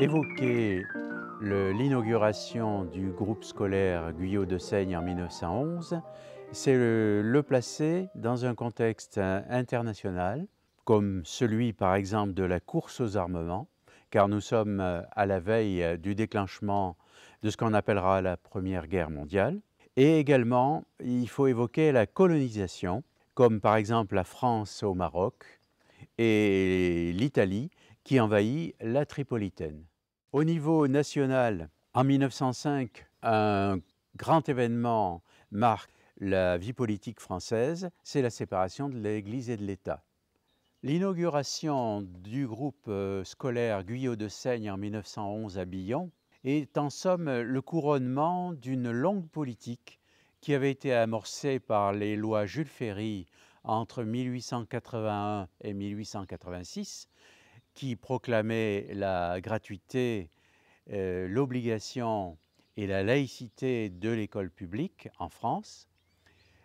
évoquer l'inauguration du groupe scolaire Guyot de Seigne en 1911, c'est le placer dans un contexte international, comme celui par exemple de la course aux armements, car nous sommes à la veille du déclenchement de ce qu'on appellera la Première Guerre mondiale. Et également, il faut évoquer la colonisation, comme par exemple la France au Maroc et l'Italie qui envahit la Tripolitaine. Au niveau national, en 1905, un grand événement marque la vie politique française, c'est la séparation de l'Église et de l'État. L'inauguration du groupe scolaire Guyot de Seigne en 1911 à Billon est en somme le couronnement d'une longue politique qui avait été amorcée par les lois Jules Ferry entre 1881 et 1886, qui proclamaient la gratuité, l'obligation et la laïcité de l'école publique en France.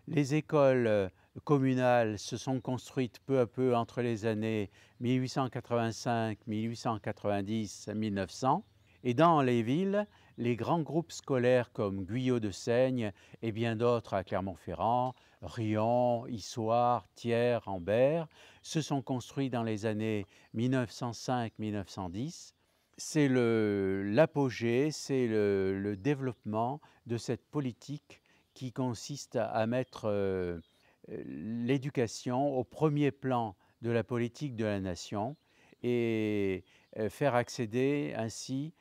Les écoles communales se sont construites peu à peu entre les années 1885, 1890, 1900. Et dans les villes, les grands groupes scolaires comme Guyot de Seigne et bien d'autres à Clermont-Ferrand, Riom, Issoire, Thiers, Ambert, se sont construits dans les années 1905-1910. C'est l'apogée, c'est le développement de cette politique qui consiste à mettre l'éducation au premier plan de la politique de la nation et faire accéder ainsi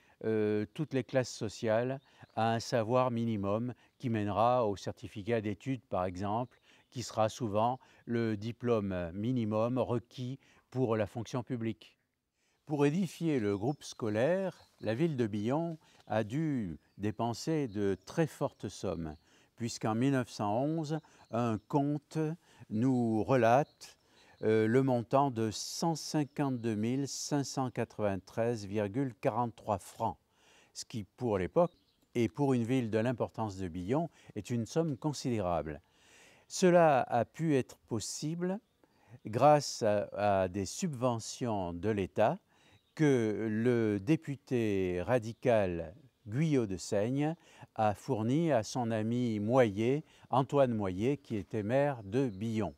toutes les classes sociales à un savoir minimum qui mènera au certificat d'études, par exemple, qui sera souvent le diplôme minimum requis pour la fonction publique. Pour édifier le groupe scolaire, la ville de Billon a dû dépenser de très fortes sommes, puisqu'en 1911, un compte nous relate le montant de 152 593,43 francs, ce qui pour l'époque et pour une ville de l'importance de Billon est une somme considérable. Cela a pu être possible grâce à des subventions de l'État que le député radical Guyot de Seigne a fourni à son ami Moyer, Antoine Moyer, qui était maire de Billon.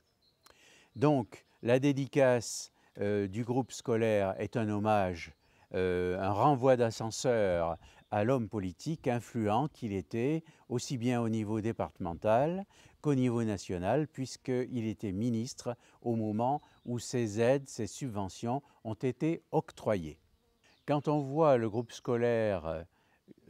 Donc, la dédicace du groupe scolaire est un hommage, un renvoi d'ascenseur à l'homme politique influent qu'il était, aussi bien au niveau départemental qu'au niveau national, puisqu'il était ministre au moment où ces aides, ces subventions ont été octroyées. Quand on voit le groupe scolaire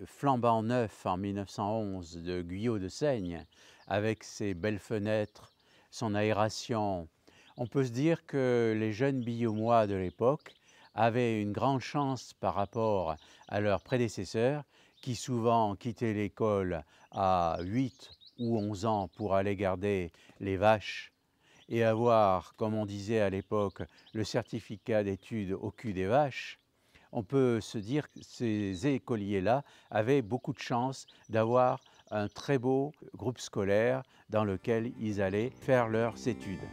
flambant neuf en 1911 de Guyot de Seigne, avec ses belles fenêtres, son aération, on peut se dire que les jeunes Billomois de l'époque avaient une grande chance par rapport à leurs prédécesseurs qui souvent quittaient l'école à 8 ou 11 ans pour aller garder les vaches et avoir, comme on disait à l'époque, le certificat d'études au cul des vaches. On peut se dire que ces écoliers-là avaient beaucoup de chance d'avoir un très beau groupe scolaire dans lequel ils allaient faire leurs études.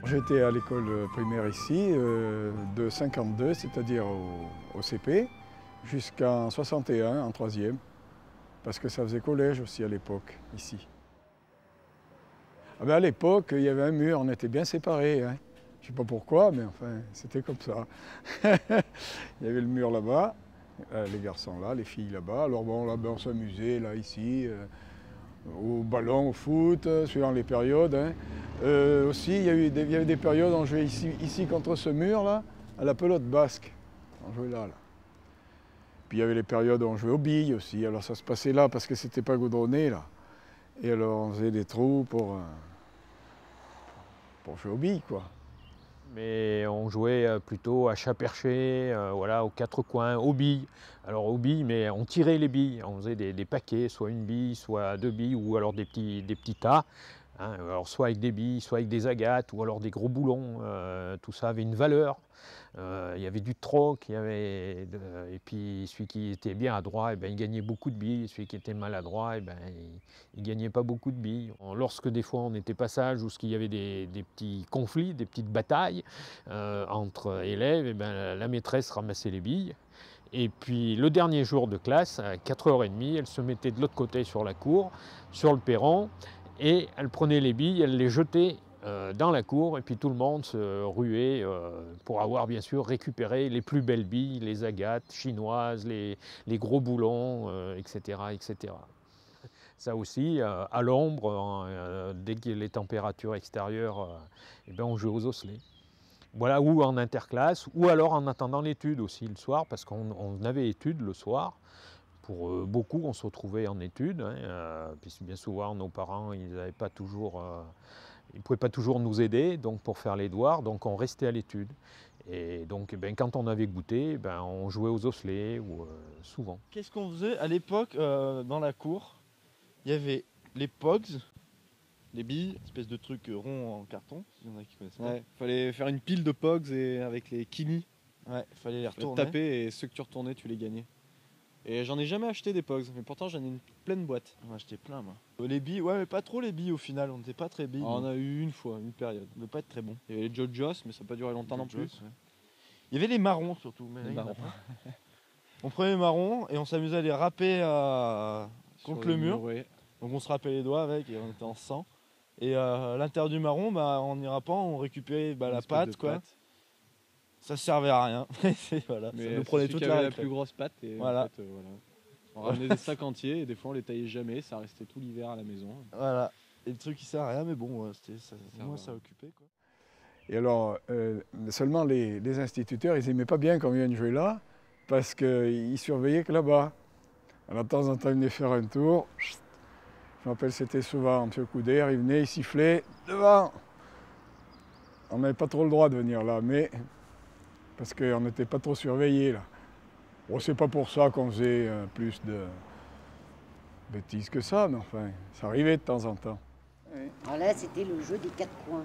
J'étais à l'école primaire ici de 52, c'est-à-dire au CP, jusqu'en 61 en troisième, parce que ça faisait collège aussi à l'époque, ici. Ah ben à l'époque, il y avait un mur, on était bien séparés. Hein. Je ne sais pas pourquoi, mais enfin, c'était comme ça. Il y avait le mur là-bas, les garçons là, les filles là-bas. Alors bon, là-bas on s'amusait, là, ici, au ballon, au foot, suivant les périodes. Hein. Aussi, il y avait des périodes où on jouait ici contre ce mur-là, à la pelote basque. On jouait là. Puis il y avait les périodes où on jouait aux billes aussi. Alors ça se passait là parce que c'était pas goudronné là. Et alors on faisait des trous pour jouer aux billes quoi. Mais on jouait plutôt à chat perché, voilà, aux quatre coins, aux billes. Alors aux billes, mais on tirait les billes, on faisait des paquets, soit une bille, soit deux billes, ou alors des petits tas. Hein, alors soit avec des billes, soit avec des agates, ou alors des gros boulons. Tout ça avait une valeur. Il y avait du troc, et puis celui qui était bien adroit, il gagnait beaucoup de billes. Celui qui était maladroit, il ne gagnait pas beaucoup de billes. Lorsque des fois on était pas sage ou qu'il y avait des petits conflits, des petites batailles entre élèves, la maîtresse ramassait les billes. Et puis le dernier jour de classe, à 4h30, elle se mettait de l'autre côté sur la cour, sur le perron, et elle prenait les billes, elle les jetait dans la cour, et puis tout le monde se ruait pour avoir bien sûr récupéré les plus belles billes, les agates chinoises, les gros boulons, etc., etc. Ça aussi, à l'ombre, dès que les températures extérieures, on jouait aux osselets. Voilà, ou en interclasse, ou alors en attendant l'étude aussi le soir, parce qu'on avait étude le soir. Pour beaucoup, on se retrouvait en études, puisque bien souvent nos parents, ils ne pouvaient pas toujours nous aider donc pour faire les devoirs, donc on restait à l'étude. Et donc quand on avait goûté, on jouait aux osselets, souvent. Qu'est-ce qu'on faisait à l'époque dans la cour? Il y avait les pogs, les billes, espèce de trucs ronds en carton, s'il y en a qui connaissent pas. Ouais, fallait faire une pile de pogs avec les kimis. Ouais, fallait les Fallait retourner. taper et ceux que tu retournais, tu les gagnais. Et j'en ai jamais acheté des pogs, mais pourtant j'en ai une pleine boîte. J'en ai acheté plein, moi. Les billes, ouais, mais pas trop les billes au final, on n'était pas très billes. On a eu une fois, une période. On ne devait pas être très bon. Il y avait les Jojos, mais ça n'a pas duré longtemps non plus. Ouais. Il y avait les marrons surtout. Mais Les là, marrons. on prenait les marrons et on s'amusait à les râper contre le mur. Ouais. Donc on se râpait les doigts avec et on était en sang. Et à l'intérieur du marron, en y râpant, on récupérait la pâte, quoi. Ça servait à rien. Voilà, Mais ça nous prenait toute la plus grosse pâte. Et voilà. en fait, voilà. On ramenait des sacs entiers et des fois on les taillait jamais, ça restait tout l'hiver à la maison. Voilà. Et le truc qui sert à rien, mais bon, ça occupait, quoi. Et alors, seulement les instituteurs, ils n'aimaient pas bien qu'on vienne jouer là, parce qu'ils surveillaient que là-bas. Alors de temps en temps, ils venaient faire un tour. Je me rappelle, c'était souvent M. Couder, il venait, il sifflait devant. On n'avait pas trop le droit de venir là, mais parce qu'on n'était pas trop surveillés là. Bon, c'est pas pour ça qu'on faisait plus de bêtises que ça, mais enfin, ça arrivait de temps en temps. Alors là, c'était le jeu des quatre coins.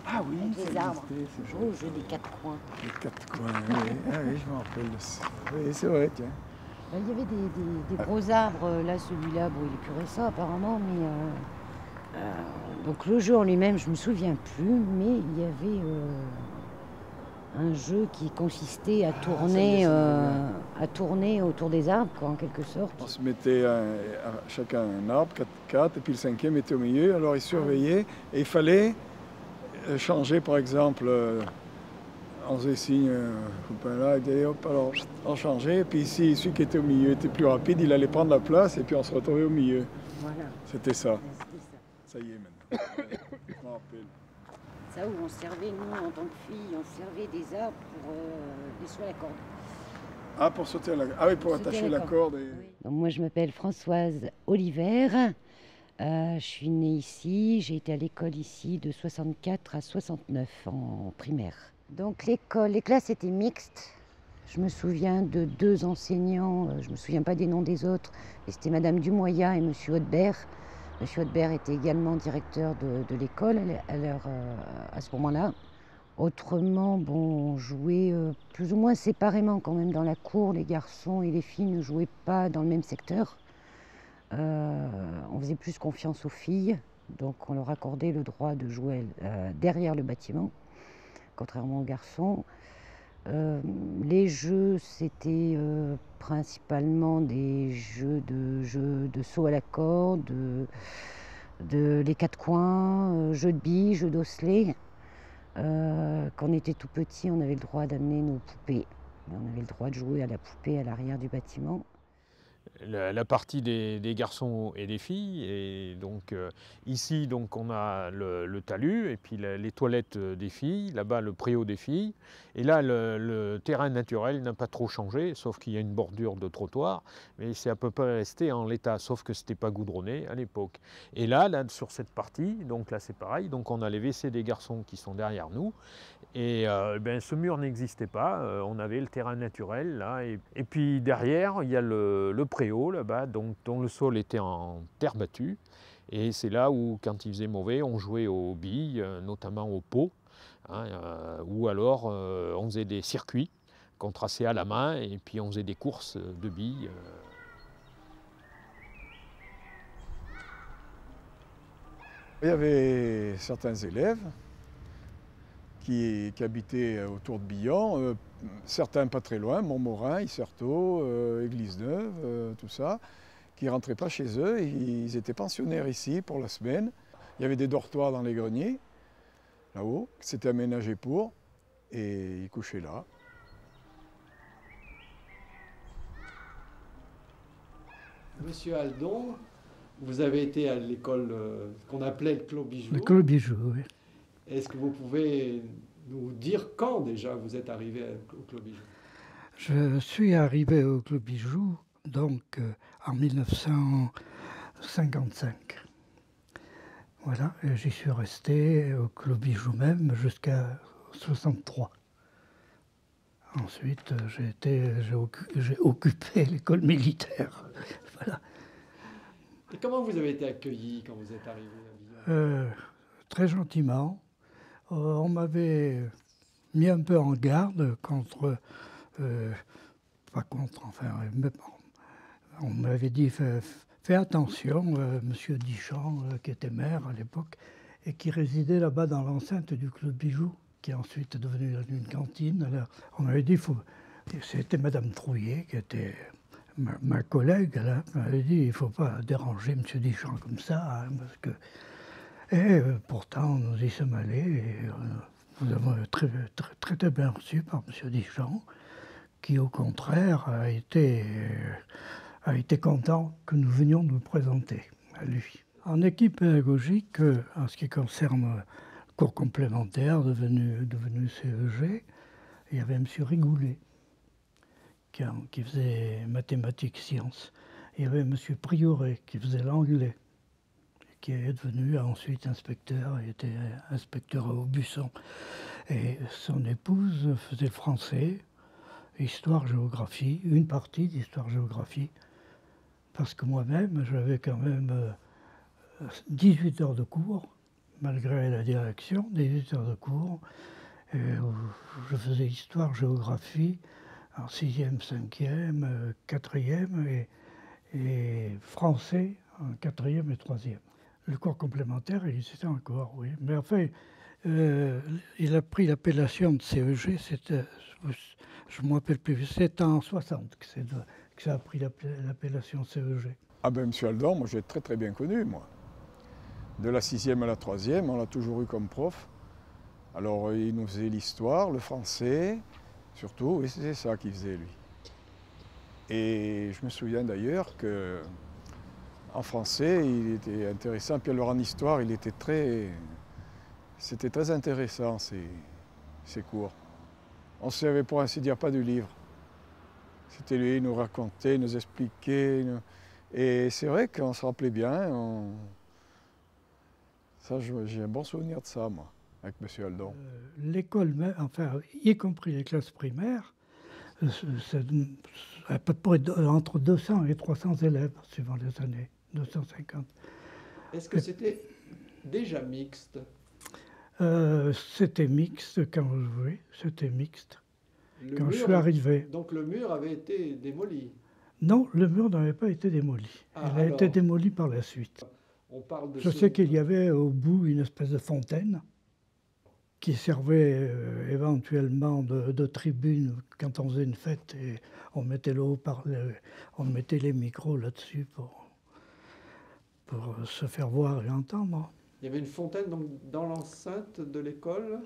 Ah oui, Avec les arbres. On jouait au jeu des quatre coins. Les quatre coins, oui. Ah oui, je me rappelle de ça. Oui, c'est vrai, tiens. Là, il y avait des gros arbres. Là, celui-là, bon, il est plus récent apparemment, mais donc le jeu en lui-même, je me souviens plus, mais il y avait un jeu qui consistait à tourner autour des arbres, quoi, en quelque sorte. On se mettait chacun un arbre, 4, et puis le cinquième était au milieu, alors ils surveillaient, et il fallait changer, par exemple, on faisait signe, copain là, il disait hop, alors on changeait, et puis si celui qui était au milieu était plus rapide, il allait prendre la place, et puis on se retrouvait au milieu. Voilà. C'était ça. C'était ça. Ça y est maintenant. Je m'en rappelle. Ça où on servait, nous, en tant que filles, on servait des arbres pour les sauts à la corde. Ah, pour sauter à la... Ah oui, pour attacher la corde. Et... Oui. Donc, moi, je m'appelle Françoise Oliver. Je suis née ici. J'ai été à l'école ici de 64 à 69 en primaire. Donc les classes étaient mixtes. Je me souviens de 2 enseignants. Je ne me souviens pas des noms des autres. Et c'était Madame Dumoya et Monsieur Haudebert. Monsieur Haudebert était également directeur de l'école à ce moment-là. Autrement, bon, on jouait plus ou moins séparément quand même dans la cour. Les garçons et les filles ne jouaient pas dans le même secteur. On faisait plus confiance aux filles, donc on leur accordait le droit de jouer derrière le bâtiment, contrairement aux garçons. Les jeux, c'était principalement des jeux de saut à la corde, de les quatre coins, jeux de billes, jeux d'osselets. Quand on était tout petit, on avait le droit d'amener nos poupées. On avait le droit de jouer à la poupée à l'arrière du bâtiment. la partie des garçons et des filles. Et donc ici, donc, on a le talus et puis les toilettes des filles, là-bas le préau des filles. Et là, le terrain naturel n'a pas trop changé, sauf qu'il y a une bordure de trottoir, mais c'est à peu près resté en l'état, sauf que ce n'était pas goudronné à l'époque. Et là, sur cette partie, donc là c'est pareil, donc on a les WC des garçons qui sont derrière nous. Et ce mur n'existait pas, on avait le terrain naturel là, et puis derrière il y a le préau là-bas, dont le sol était en terre battue, et c'est là où quand il faisait mauvais on jouait aux billes, notamment au pot, hein, ou alors on faisait des circuits qu'on traçait à la main, et puis on faisait des courses de billes. Il y avait certains élèves qui habitaient autour de Billon, certains pas très loin, Montmorin, Issertot, Église-Neuve, tout ça, qui ne rentraient pas chez eux. Ils étaient pensionnaires ici pour la semaine. Il y avait des dortoirs dans les greniers, là-haut, qui s'étaient aménagés pour, et ils couchaient là. Monsieur Aldon, vous avez été à l'école qu'on appelait le Clos Bijou. L'école Bijou, oui. Est-ce que vous pouvez nous dire quand déjà vous êtes arrivé au Clos Bijou? Je suis arrivé au Clos Bijou donc en 1955. Voilà, et j'y suis resté au Clos Bijou même jusqu'à 63. Ensuite, j'ai occupé l'école militaire. Voilà. Et comment vous avez été accueilli quand vous êtes arrivé à Billon? Très gentiment. On m'avait mis un peu en garde contre, pas contre, enfin, on m'avait dit fais attention, monsieur Dichand, qui était maire à l'époque, et qui résidait là-bas dans l'enceinte du Clos Bijou, qui est ensuite devenu une cantine. Alors, on m'avait dit, c'était madame Trouillet, qui était ma collègue, là, m'avait dit, il ne faut pas déranger monsieur Dichand comme ça, hein, parce que... Et pourtant, nous y sommes allés et nous avons été très bien reçus par M. Dichand, qui au contraire a été content que nous venions nous présenter à lui. En équipe pédagogique, en ce qui concerne le cours complémentaire devenu CEG, il y avait M. Rigoulet qui faisait mathématiques-sciences. Il y avait M. Prioret qui faisait l'anglais, qui est devenu ensuite inspecteur, il était inspecteur à Aubusson. Et son épouse faisait le français, histoire-géographie, une partie d'histoire-géographie, parce que moi-même, j'avais quand même 18 heures de cours, malgré la direction, 18 heures de cours. Et je faisais histoire-géographie en 6e, 5e, 4e et français en 4e et 3e. Le cours complémentaire, il existait encore, oui. Mais enfin, il a pris l'appellation de CEG, je ne me rappelle plus, c'est en 60 que ça a pris l'appellation CEG. Ah ben, M. Aldon, moi j'ai très bien connu, moi. De la 6e à la 3e, on l'a toujours eu comme prof. Alors, il nous faisait l'histoire, le français, surtout, oui, c'est ça qu'il faisait, lui. Et je me souviens d'ailleurs que en français, il était intéressant. Puis alors en histoire, c'était très intéressant, ces cours. On ne savait pour ainsi dire pas du livre. C'était lui, il nous racontait, il nous expliquait. Et c'est vrai qu'on se rappelait bien. Ça, j'ai un bon souvenir de ça, moi, avec M. Aldon. L'école, enfin, y compris les classes primaires, c'est à peu près entre 200 et 300 élèves, suivant les années. 250. Est-ce que c'était déjà mixte? C'était mixte quand c'était mixte. Quand je suis arrivé. Donc le mur avait été démoli? Non, le mur n'avait pas été démoli. Il a été démoli par la suite. Je sais qu'il y avait au bout une espèce de fontaine qui servait éventuellement de tribune quand on faisait une fête et on mettait on mettait les micros là-dessus pour se faire voir et entendre. Il y avait une fontaine donc, dans l'enceinte de l'école?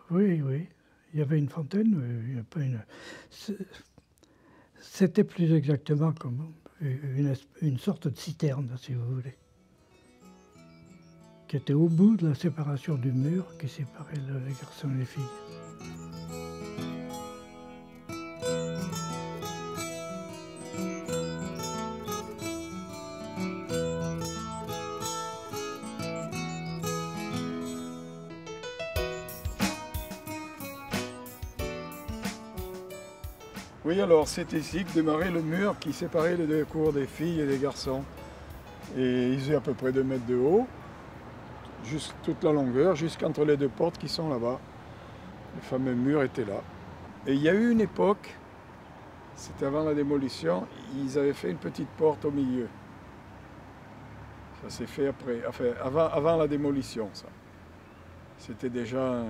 Oui, il y avait une fontaine, C'était plus exactement comme une sorte de citerne, si vous voulez, qui était au bout de la séparation du mur qui séparait les garçons et les filles. Oui, alors c'est ici que démarrait le mur qui séparait les deux cours des filles et des garçons. Et il faisait à peu près 2 mètres de haut, juste toute la longueur, jusqu'entre les deux portes qui sont là-bas. Le fameux mur était là. Et il y a eu une époque, c'était avant la démolition, ils avaient fait une petite porte au milieu. Ça s'est fait après, enfin avant la démolition, ça. C'était déjà,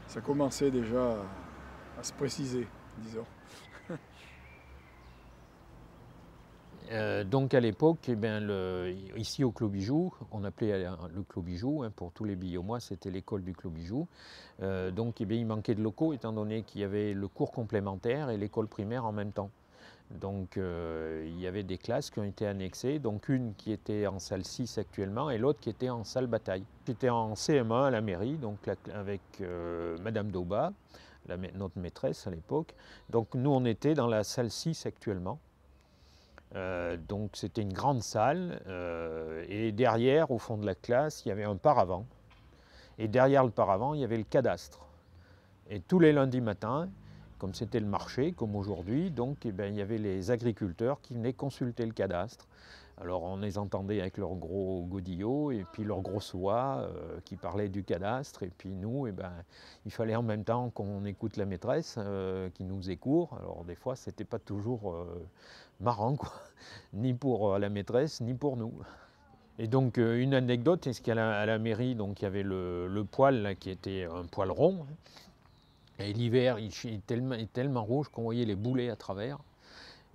ça commençait déjà à se préciser, disons. Donc à l'époque, eh bien, ici au Clos Bijou, on appelait le Clos Bijou, hein, pour tous les Billonnois, c'était l'école du Clos Bijou. Donc eh bien, il manquait de locaux étant donné qu'il y avait le cours complémentaire et l'école primaire en même temps. Donc il y avait des classes qui ont été annexées, donc une qui était en salle 6 actuellement et l'autre qui était en salle bataille. J'étais en CM1 à la mairie, donc avec Madame Dauba, notre maîtresse à l'époque. Donc nous on était dans la salle 6 actuellement. Donc c'était une grande salle et derrière, au fond de la classe, il y avait un paravent. Et derrière le paravent, il y avait le cadastre. Et tous les lundis matins, comme c'était le marché, comme aujourd'hui, donc eh bien, il y avait les agriculteurs qui venaient consulter le cadastre. Alors on les entendait avec leurs gros godillots et puis leurs gros soies qui parlaient du cadastre. Et puis nous, eh ben, il fallait en même temps qu'on écoute la maîtresse qui nous faisait cours. Alors des fois, c'était pas toujours marrant, quoi. Ni pour la maîtresse, ni pour nous. Et donc une anecdote, c'est qu'à la mairie, donc, il y avait le poêle là, qui était un poêle rond. Et l'hiver, il est tellement rouge qu'on voyait les boulets à travers.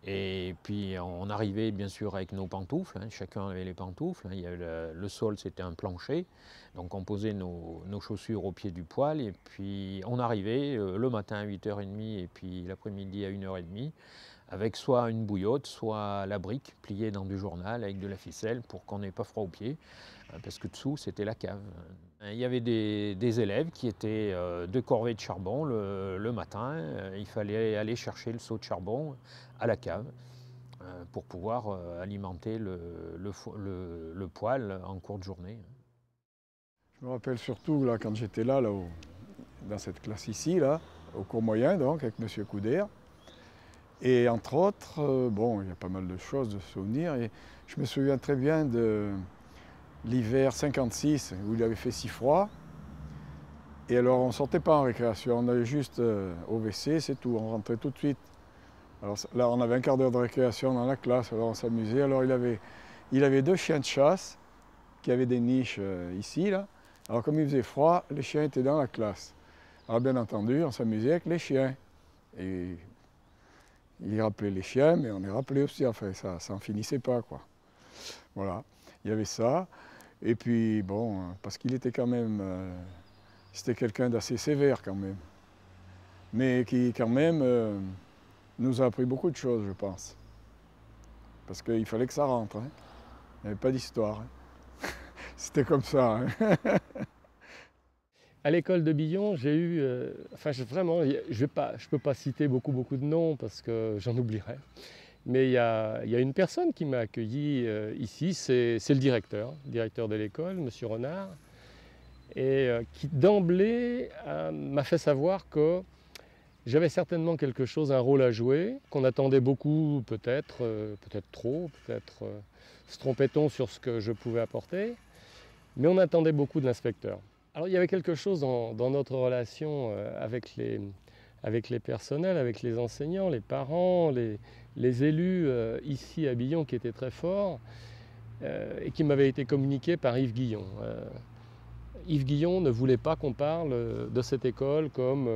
Et puis on arrivait bien sûr avec nos pantoufles, hein, chacun avait les pantoufles, hein, il y avait le sol c'était un plancher, donc on posait nos chaussures au pied du poêle et puis on arrivait le matin à 8h30 et puis l'après-midi à 1h30 avec soit une bouillotte, soit la brique pliée dans du journal avec de la ficelle pour qu'on n'ait pas froid aux pieds, parce que dessous c'était la cave. Il y avait des élèves qui étaient de corvée de charbon le matin, il fallait aller chercher le seau de charbon à la cave pour pouvoir alimenter le poêle en cours de journée. Je me rappelle surtout là, quand j'étais là, dans cette classe ici, là, au cours moyen, donc, avec M. Coudert. Et entre autres, bon, il y a pas mal de choses, de souvenirs. Et je me souviens très bien de l'hiver 56, où il avait fait si froid. Et alors, on ne sortait pas en récréation, on allait juste au WC, c'est tout, on rentrait tout de suite. Alors là, on avait un quart d'heure de récréation dans la classe, alors on s'amusait. Alors il avait 2 chiens de chasse qui avaient des niches ici, là. Alors comme il faisait froid, les chiens étaient dans la classe. Alors bien entendu, on s'amusait avec les chiens. Et il rappelait les chiens, mais on les rappelait aussi, enfin ça n'en finissait pas, quoi. Voilà, il y avait ça. Et puis bon, parce qu'il était quand même, c'était quelqu'un d'assez sévère quand même. Mais qui quand même nous a appris beaucoup de choses, je pense. Parce qu'il fallait que ça rentre, hein. Il n'y avait pas d'histoire, hein. C'était comme ça, hein. À l'école de Billon, j'ai eu, vraiment, je ne peux pas citer beaucoup de noms parce que j'en oublierais. Mais il y a une personne qui m'a accueilli ici, c'est le directeur de l'école, M. Renard, et qui d'emblée m'a fait savoir que j'avais certainement quelque chose, un rôle à jouer, qu'on attendait beaucoup, peut-être trop, peut-être se trompait-on sur ce que je pouvais apporter, mais on attendait beaucoup de l'inspecteur. Alors il y avait quelque chose dans notre relation avec les personnels, avec les enseignants, les parents, les élus ici à Billon qui était très fort et qui m'avait été communiqué par Yves Guillon. Yves Guillon ne voulait pas qu'on parle de cette école comme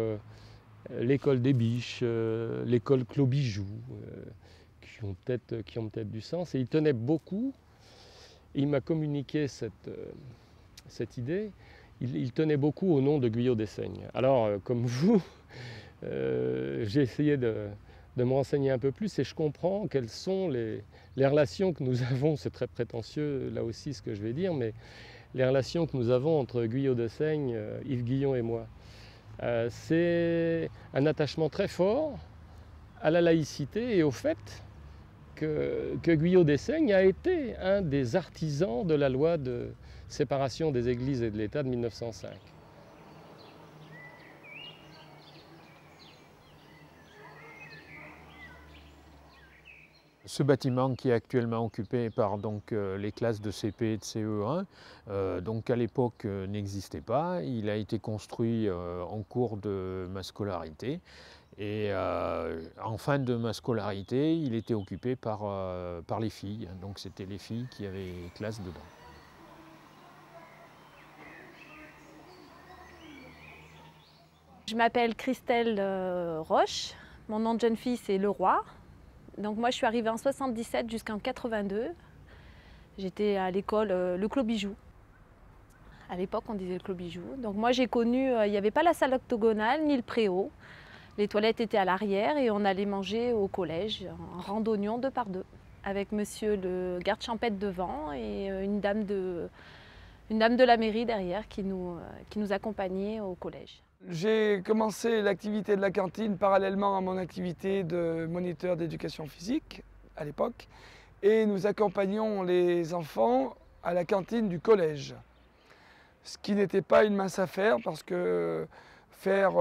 l'école des Biches, l'école Clos Bijou, qui ont peut-être du sens. Et il tenait beaucoup, et il m'a communiqué cette idée, il tenait beaucoup au nom de Guyot d'Essaignes. Alors, comme vous, j'ai essayé de de me renseigner un peu plus et je comprends quelles sont les relations que nous avons, c'est très prétentieux là aussi ce que je vais dire, mais les relations que nous avons entre Guyot de Seigne, Yves Guillon et moi. C'est un attachement très fort à la laïcité et au fait que Guyot de Seigne a été un des artisans de la loi de séparation des églises et de l'État de 1905. Ce bâtiment qui est actuellement occupé par les classes de CP et de CE1, donc à l'époque n'existait pas. Il a été construit en cours de ma scolarité et en fin de ma scolarité, il était occupé par les filles. Donc c'était les filles qui avaient classe dedans. Je m'appelle Christelle Roche. Mon nom de jeune fille c'est Leroy. Donc moi je suis arrivée en 77 jusqu'en 82. J'étais à l'école le Clos Bijou. À l'époque on disait le Clos Bijou. Donc moi j'ai connu, il n'y avait pas la salle octogonale ni le préau. Les toilettes étaient à l'arrière et on allait manger au collège en randonnion 2 par 2 avec monsieur le garde champêtre devant et une dame de la mairie derrière qui nous accompagnait au collège. J'ai commencé l'activité de la cantine parallèlement à mon activité de moniteur d'éducation physique à l'époque et nous accompagnions les enfants à la cantine du collège. Ce qui n'était pas une mince affaire parce que faire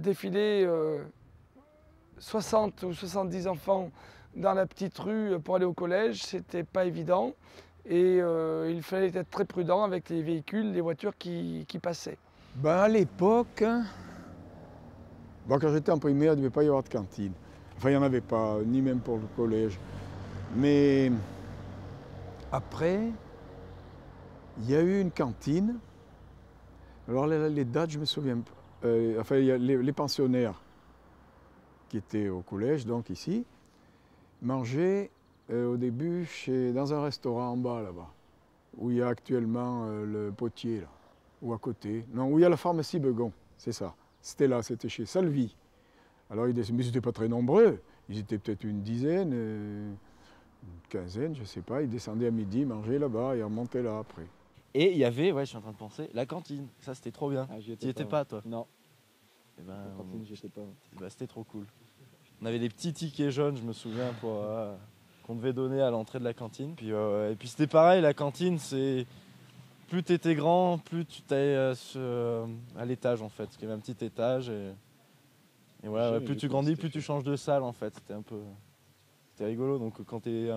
défiler 60 ou 70 enfants dans la petite rue pour aller au collège, c'était pas évident et il fallait être très prudent avec les véhicules, les voitures qui passaient. Ben à l'époque, quand j'étais en primaire, il ne devait pas y avoir de cantine. Enfin, il n'y en avait pas, ni même pour le collège. Mais après, il y a eu une cantine. Alors les dates, je me souviens pas. Enfin, il y a les pensionnaires qui étaient au collège, donc ici, mangeaient au début dans un restaurant en bas là-bas, où il y a actuellement le potier là. Ou à côté, non, où il y a la pharmacie Begon, c'est ça. C'était là, c'était chez Salvi. Alors, mais ils n'étaient pas très nombreux, ils étaient peut-être une dizaine, une quinzaine, je ne sais pas. Ils descendaient à midi, mangeaient là-bas et remontaient là après. Et il y avait, ouais, je suis en train de penser, la cantine. Ça, c'était trop bien. Ah, Tu n'y étais pas, toi? Non. Et ben, La cantine, j'y étais pas. C'était trop cool. On avait des petits tickets jaunes, je me souviens, qu'on devait donner à l'entrée de la cantine. Puis, et puis c'était pareil, la cantine, c'est... Plus tu étais grand, plus tu t'allais à l'étage en fait, parce qu'il y avait un petit étage et voilà, plus tu grandis, plus tu changes de salle en fait. C'était rigolo. Donc quand tu es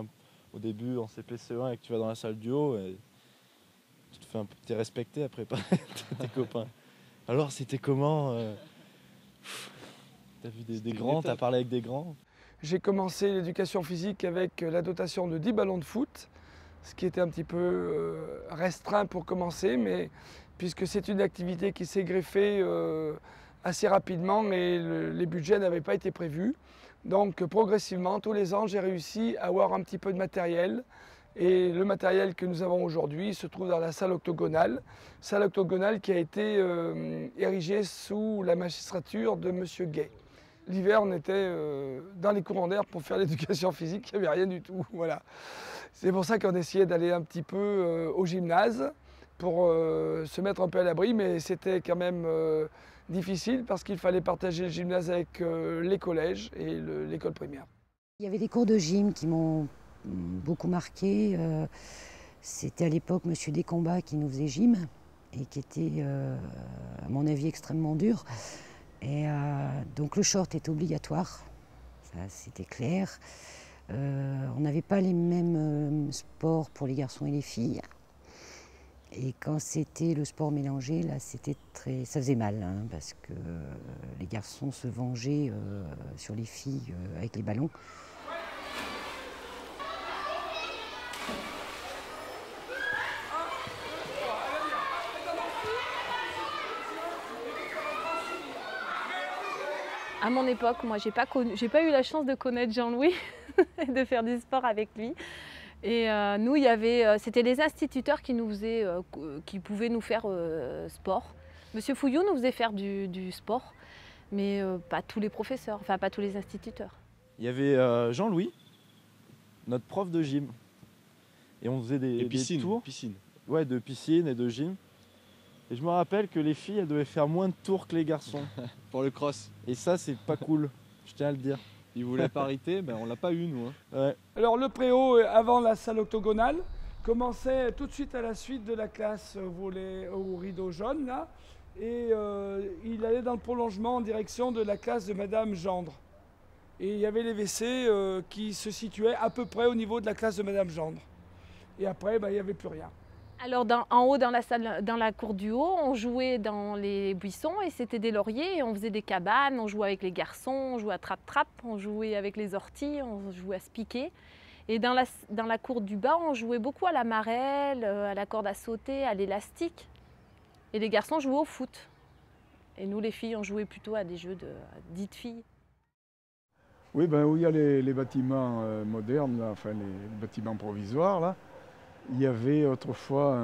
au début en CP-CE1 et que tu vas dans la salle du haut, tu te fais t'es respecté après par tes copains. Alors c'était comment t'as vu des grands, t'as parlé avec des grands? J'ai commencé l'éducation physique avec la dotation de 10 ballons de foot. Ce qui était un petit peu restreint pour commencer, mais puisque c'est une activité qui s'est greffée assez rapidement et les budgets n'avaient pas été prévus. Donc progressivement, tous les ans, j'ai réussi à avoir un petit peu de matériel. Et le matériel que nous avons aujourd'hui se trouve dans la salle octogonale qui a été érigée sous la magistrature de M. Gay. L'hiver, on était dans les courants d'air pour faire l'éducation physique, il n'y avait rien du tout. Voilà. C'est pour ça qu'on essayait d'aller un petit peu au gymnase pour se mettre un peu à l'abri, mais c'était quand même difficile parce qu'il fallait partager le gymnase avec les collèges et l'école primaire. Il y avait des cours de gym qui m'ont beaucoup marqué. C'était à l'époque M. Descombats qui nous faisait gym et qui était, à mon avis, extrêmement dur. Et donc le short était obligatoire, ça c'était clair. On n'avait pas les mêmes sports pour les garçons et les filles. Et quand c'était le sport mélangé, là c'était ça faisait mal, hein, parce que les garçons se vengeaient sur les filles avec les ballons. À mon époque, moi, j'ai pas eu la chance de connaître Jean-Louis et de faire du sport avec lui. Et nous, c'était les instituteurs qui pouvaient nous faire sport. Monsieur Fouillou nous faisait faire du sport. mais pas tous les professeurs, enfin pas tous les instituteurs. Il y avait Jean-Louis, notre prof de gym. Et on faisait des tours. Ouais, de piscine et de gym. Et je me rappelle que les filles, elles devaient faire moins de tours que les garçons. Pour le cross. Et ça, c'est pas cool, je tiens à le dire. Ils voulaient parité, ben on l'a pas eu nous. Hein. Ouais. Alors le préau, avant la salle octogonale, commençait tout de suite à la suite de la classe au rideau jaune, là. Et il allait dans le prolongement en direction de la classe de Madame Gendre. Et il y avait les WC qui se situaient à peu près au niveau de la classe de Madame Gendre. Et après, il n'y avait plus rien. Alors en haut, dans la cour du haut, on jouait dans les buissons et c'était des lauriers. Et on faisait des cabanes, on jouait avec les garçons, on jouait à trappe-trappe, on jouait avec les orties, on jouait à se piquer. Et dans la cour du bas, on jouait beaucoup à la marelle, à la corde à sauter, à l'élastique. Et les garçons jouaient au foot. Et nous, les filles, on jouait plutôt à des jeux dites filles. Oui, ben, où il y a les bâtiments modernes, là, enfin les bâtiments provisoires, là, il y avait autrefois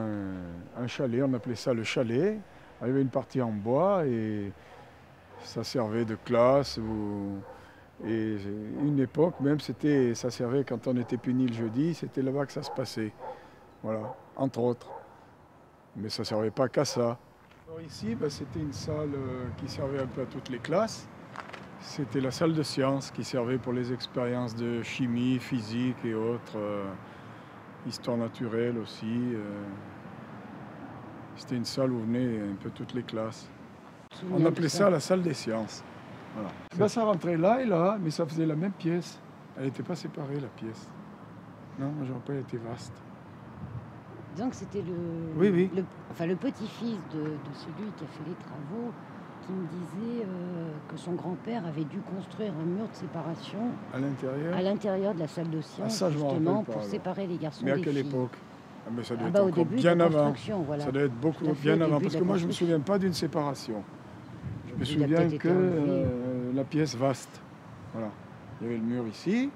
un chalet, on appelait ça le chalet. Il y avait une partie en bois et ça servait de classe. Et une époque même, ça servait quand on était puni le jeudi, c'était là-bas que ça se passait. Voilà, entre autres. Mais ça ne servait pas qu'à ça. Alors ici, ben, c'était une salle qui servait un peu à toutes les classes. C'était la salle de sciences qui servait pour les expériences de chimie, physique et autres. Histoire naturelle aussi. C'était une salle où venaient un peu toutes les classes. On appelait ça la salle des sciences. Voilà. Ben, ça rentrait là et là, mais ça faisait la même pièce. Elle n'était pas séparée, la pièce. Non, je me rappelle, elle était vaste. Donc c'était le petit-fils de celui qui a fait les travaux qui me disait que son grand-père avait dû construire un mur de séparation à l'intérieur de la salle de sciences, justement pour séparer les garçons des filles. Mais à quelle époque? Mais ça doit être encore bien avant. Voilà. Ça doit être beaucoup bien avant, parce que moi je ne me souviens pas d'une séparation. Je me souviens que la pièce vaste. Voilà. Il y avait le mur ici,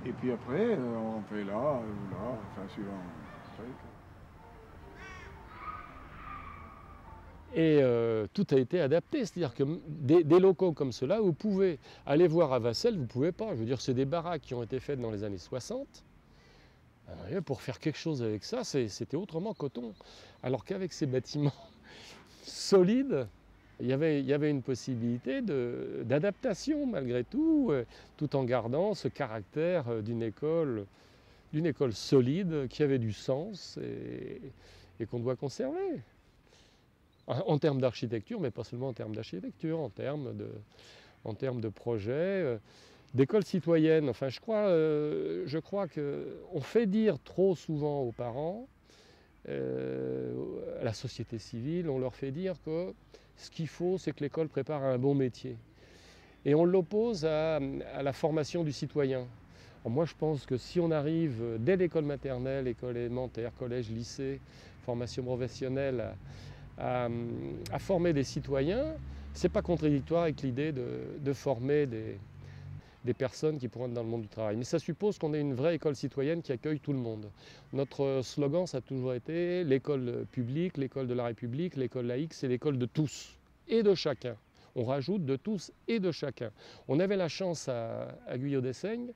et puis après on rentrait là ou là, enfin suivant le truc. Et tout a été adapté, c'est-à-dire que des locaux comme ceux-là, vous pouvez aller voir à Vassel, vous ne pouvez pas. Je veux dire, c'est des baraques qui ont été faites dans les années 60. Pour faire quelque chose avec ça, c'était autrement coton. Alors qu'avec ces bâtiments solides, il y avait une possibilité d'adaptation malgré tout, tout en gardant ce caractère d'une école solide qui avait du sens et qu'on doit conserver. En termes d'architecture, mais pas seulement en termes d'architecture, en termes de projets, d'école citoyenne. Enfin, je crois qu'on fait dire trop souvent aux parents, à la société civile, on leur fait dire que ce qu'il faut, c'est que l'école prépare à un bon métier. Et on l'oppose à la formation du citoyen. Alors moi, je pense que si on arrive dès l'école maternelle, école élémentaire, collège, lycée, formation professionnelle, à former des citoyens, ce n'est pas contradictoire avec l'idée de former des personnes qui pourront être dans le monde du travail. Mais ça suppose qu'on ait une vraie école citoyenne qui accueille tout le monde. Notre slogan, ça a toujours été l'école publique, l'école de la République, l'école laïque, c'est l'école de tous et de chacun. On rajoute de tous et de chacun. On avait la chance à Guyot-Dessaigne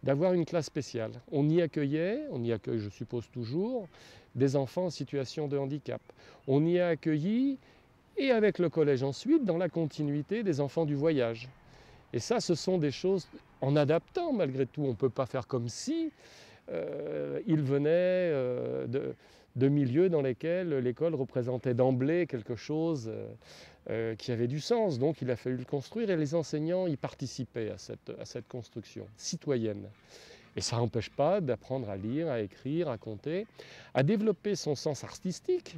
d'avoir une classe spéciale. On y accueille, je suppose toujours, des enfants en situation de handicap. On y a accueilli, et avec le collège ensuite, dans la continuité des enfants du voyage. Et ça, ce sont des choses, en adaptant malgré tout, on ne peut pas faire comme si ils venaient de milieux dans lesquels l'école représentait d'emblée quelque chose qui avait du sens. Donc il a fallu le construire et les enseignants y participaient à cette construction citoyenne. Et ça n'empêche pas d'apprendre à lire, à écrire, à compter, à développer son sens artistique.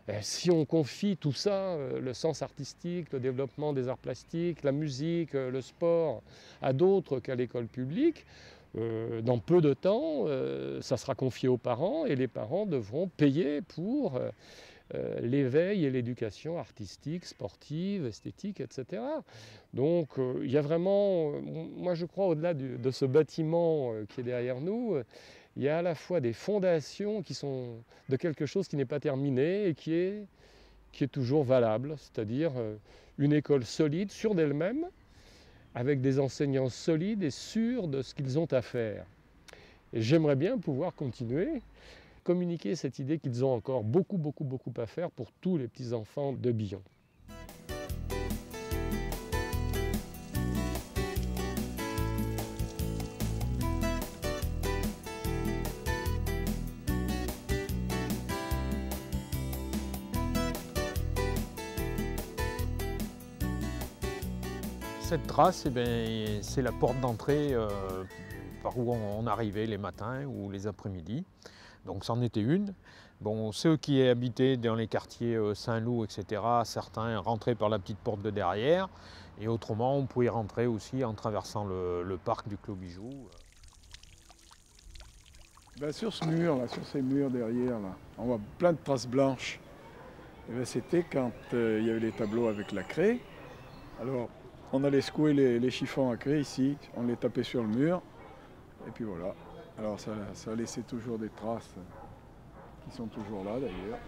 Et si on confie tout ça, le sens artistique, le développement des arts plastiques, la musique, le sport, à d'autres qu'à l'école publique, dans peu de temps, ça sera confié aux parents et les parents devront payer pour l'éveil et l'éducation artistique, sportive, esthétique, etc. Donc il y a vraiment, moi je crois au-delà de ce bâtiment qui est derrière nous, il y a à la fois des fondations qui sont de quelque chose qui n'est pas terminé et qui qui est toujours valable, c'est-à-dire une école solide, sûre d'elle-même, avec des enseignants solides et sûrs de ce qu'ils ont à faire. Et j'aimerais bien pouvoir continuer, communiquer cette idée qu'ils ont encore beaucoup à faire pour tous les petits-enfants de Billon. Cette trace, c'est la porte d'entrée par où on arrivait les matins ou les après-midi. Donc c'en était une. Bon, ceux qui habitaient dans les quartiers Saint-Loup, etc., certains rentraient par la petite porte de derrière. Et autrement, on pouvait rentrer aussi en traversant le parc du Clos Bijou. Ben, sur ce mur, là, sur ces murs derrière, là, on voit plein de traces blanches. C'était quand il y avait les tableaux avec la craie. Alors, on allait secouer les chiffons à craie ici, on les tapait sur le mur, et puis voilà. Alors ça a laissé toujours des traces qui sont toujours là d'ailleurs.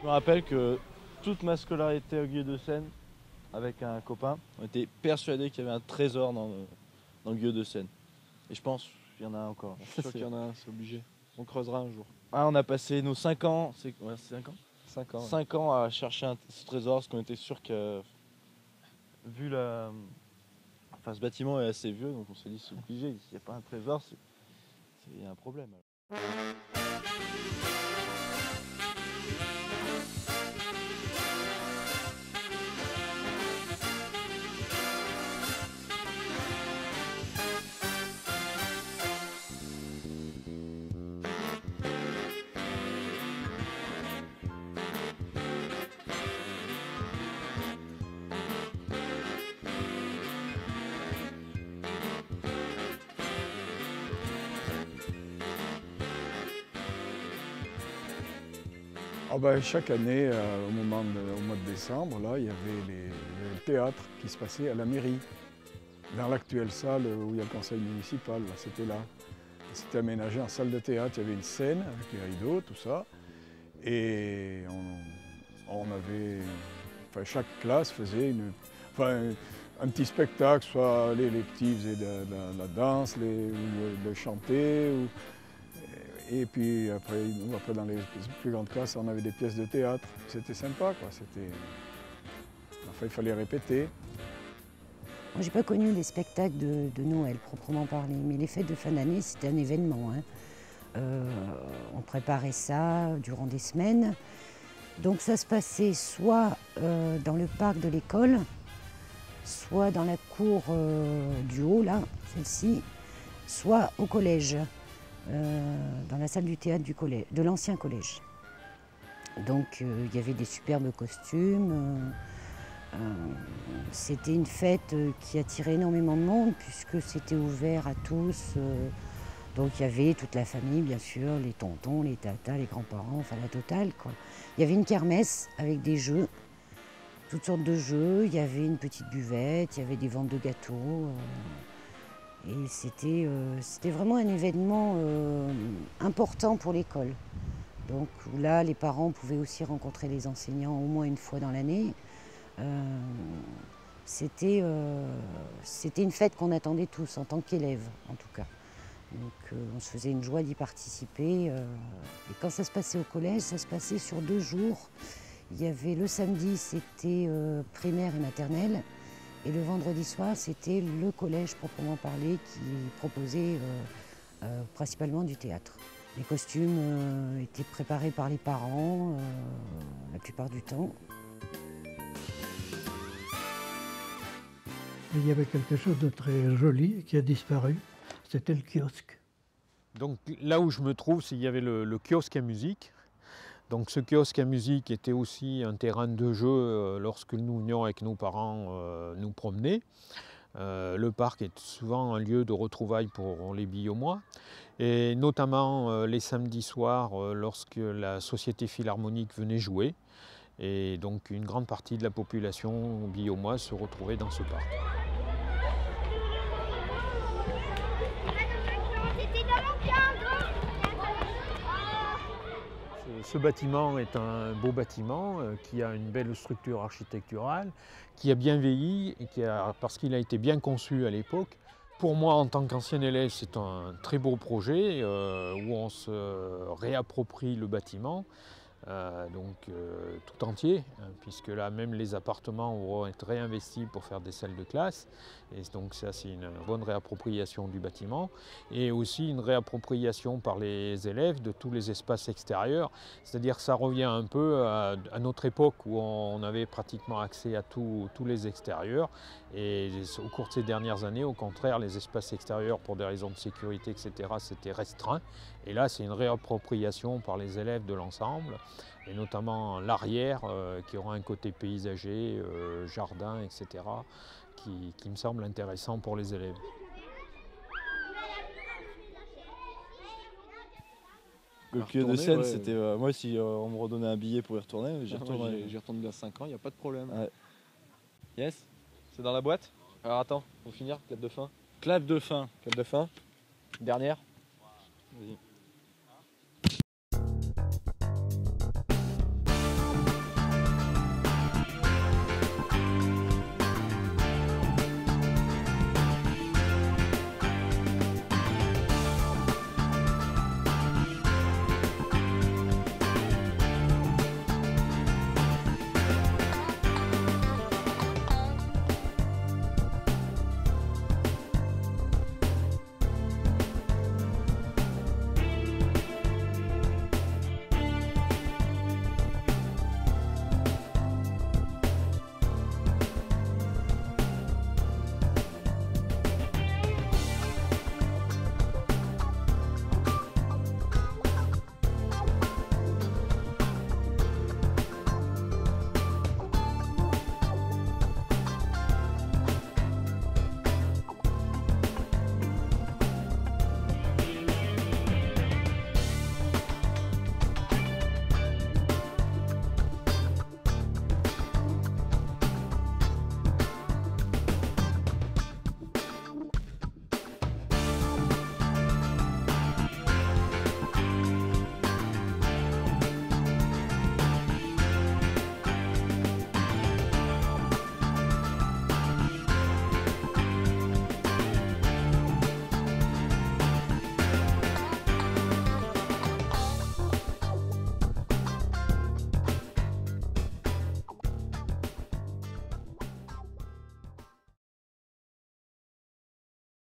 Je me rappelle que toute ma scolarité au Guillaume-de-Seine, avec un copain, on était persuadés qu'il y avait un trésor dans le Guillaume-de-Seine. Et je pense qu'il y en a encore. Je suis sûr qu'il y en a un, c'est obligé. On creusera un jour. Ah, on a passé nos 5 ans, c'est 5 ans 5 ans. 5 ans à chercher ce trésor, parce qu'on était sûr que, vu la... Enfin, ce bâtiment est assez vieux, donc on s'est dit c'est obligé, s'il n'y a pas un trésor, il y a un problème. Ah ben, chaque année, au mois de décembre, là, il y avait le théâtre qui se passait à la mairie. Dans l'actuelle salle où il y a le conseil municipal, c'était là. C'était aménagé en salle de théâtre, il y avait une scène avec les rideaux, tout ça. Et on avait... Enfin, chaque classe faisait un petit spectacle, soit les petits faisaient de la danse, de chanter. Et puis après, dans les plus grandes classes, on avait des pièces de théâtre. C'était sympa, quoi. Enfin, il fallait répéter. Moi, j'ai pas connu les spectacles de Noël, proprement parlé, mais les fêtes de fin d'année, c'était un événement. On préparait ça durant des semaines. Donc ça se passait soit dans le parc de l'école, soit dans la cour du haut, là, celle-ci, soit au collège. Dans la salle du théâtre de l'ancien collège. Donc il y avait des superbes costumes. C'était une fête qui attirait énormément de monde puisque c'était ouvert à tous. Donc il y avait toute la famille, bien sûr, les tontons, les tatas, les grands-parents, enfin la totale, quoi. Il y avait une kermesse avec des jeux, toutes sortes de jeux. Il y avait une petite buvette, il y avait des ventes de gâteaux. Et c'était vraiment un événement important pour l'école. Donc là, les parents pouvaient aussi rencontrer les enseignants au moins une fois dans l'année. C'était une fête qu'on attendait tous, en tant qu'élèves en tout cas. Donc on se faisait une joie d'y participer. Et quand ça se passait au collège, ça se passait sur 2 jours. Il y avait le samedi, c'était primaire et maternelle. Et le vendredi soir, c'était le collège proprement parlé qui proposait principalement du théâtre. Les costumes étaient préparés par les parents la plupart du temps. Il y avait quelque chose de très joli qui a disparu, c'était le kiosque. Donc là où je me trouve, il y avait le kiosque à musique. Donc ce kiosque à musique était aussi un terrain de jeu lorsque nous venions avec nos parents nous promener. Le parc est souvent un lieu de retrouvailles pour les Billonnois, et notamment les samedis soirs lorsque la Société Philharmonique venait jouer. Et donc une grande partie de la population billonnoise se retrouvait dans ce parc. Ce bâtiment est un beau bâtiment qui a une belle structure architecturale, qui a bien vieilli, et parce qu'il a été bien conçu à l'époque. Pour moi, en tant qu'ancien élève, c'est un très beau projet où on se réapproprie le bâtiment. Tout entier, hein, puisque là même les appartements vont être réinvestis pour faire des salles de classe, et donc ça c'est une bonne réappropriation du bâtiment, et aussi une réappropriation par les élèves de tous les espaces extérieurs, c'est-à-dire que ça revient un peu à notre époque où on avait pratiquement accès à tous les extérieurs, et au cours de ces dernières années, au contraire, les espaces extérieurs pour des raisons de sécurité, etc., c'était restreint, et là c'est une réappropriation par les élèves de l'ensemble, et notamment l'arrière qui aura un côté paysager, jardin, etc., qui me semble intéressant pour les élèves. Le Puy de Seine, c'était moi si on me redonnait un billet pour y retourner, j'y retournerais. J'y retourne il y a 5 ans, il n'y a pas de problème. Ouais. Yes, c'est dans la boîte. Alors attends, pour finir, clap de fin. Clap de fin. Clap de fin. Dernière. Vas-y.